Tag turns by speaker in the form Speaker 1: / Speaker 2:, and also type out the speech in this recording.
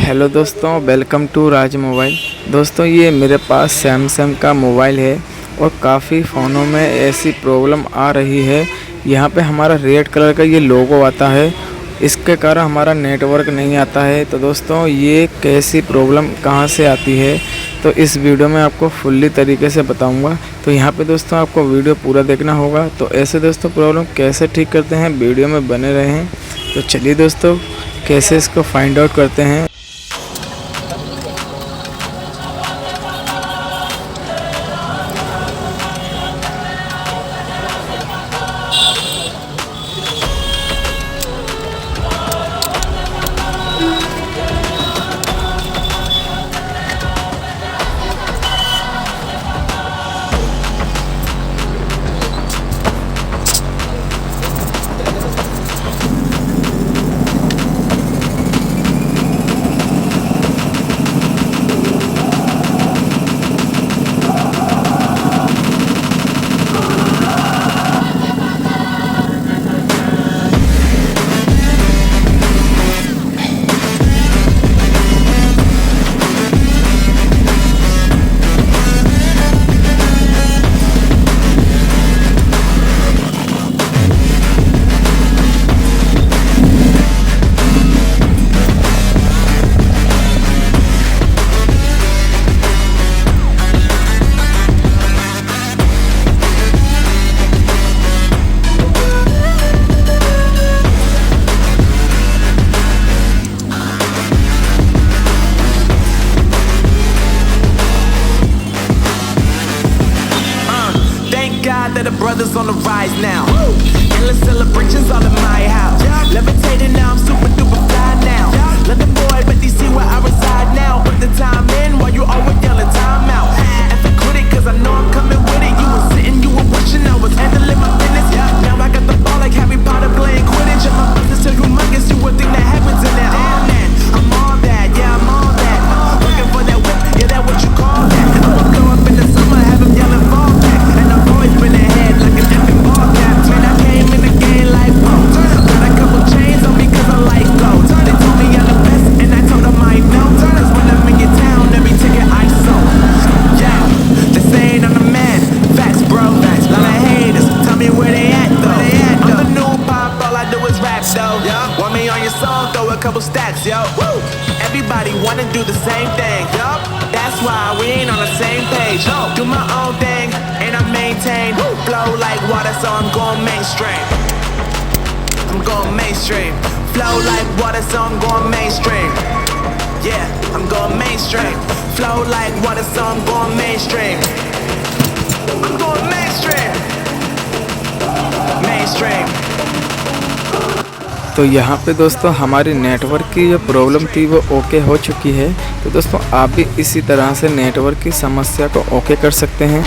Speaker 1: Hello दोस्तों, welcome to Raj mobile. दोस्तों, ये मेरे पास सैमसंग का मोबाइल है और काफ़ी फ़ोनों में ऐसी प्रॉब्लम आ रही है। यहाँ पे हमारा रेड कलर का ये लोगो आता है, इसके कारण हमारा नेटवर्क नहीं आता है। तो दोस्तों, ये कैसी प्रॉब्लम कहाँ से आती है, तो इस वीडियो में आपको फुल्ली तरीके से बताऊंगा। तो यहाँ पे दोस्तों आपको वीडियो पूरा देखना होगा। तो ऐसे दोस्तों प्रॉब्लम कैसे ठीक करते हैं, वीडियो में बने रहें। तो चलिए दोस्तों, कैसे इसको फाइंड आउट करते हैं।
Speaker 2: That the brothers on the rise now. Endless celebrations all in my house. Levitating now, I'm super duper fly now. London boy, but they see where I reside now. Put the time in while you always yelling time out. And for quit it, cause I know I'm coming with it. You were sitting, you were watching, I was handling my business. Now I got the ball like Harry Potter playing Quidditch. And my business so humongous, you would think that happens in there. Oh man, I'm all that, yeah, I'm all that. Looking for that whip, yeah, that what you call that. I'ma blow up in the summer, have them yelling ball back. And I've always been ahead like an effing ball cap. Man, I came in the game like, oh, got a couple chains on me cause I like gold. They told me I'm the best and I told them I know. Cause when I'm in your town, every ticket I sold. Yeah, they saying I'm the man. Facts, bro, facts. Lot of haters, tell me where they at though. I'm the new pop, all I do is rap though. Want me on your song, throw a couple stacks, yo. Woo! Everybody wanna do the same thing, yup. That's why we ain't on the same page. Do my own thing and I maintain. Flow like water, so I'm going mainstream. I'm going mainstream. Flow like water, so I'm going mainstream. Yeah, I'm going mainstream. Flow like water, so I'm going mainstream. I'm going mainstream. Mainstream.
Speaker 1: तो यहाँ पे दोस्तों हमारी network की जो problem थी वो okay हो चुकी है। तो दोस्तों आप भी इसी तरह से नेटवर्क की समस्या को ओके कर सकते हैं।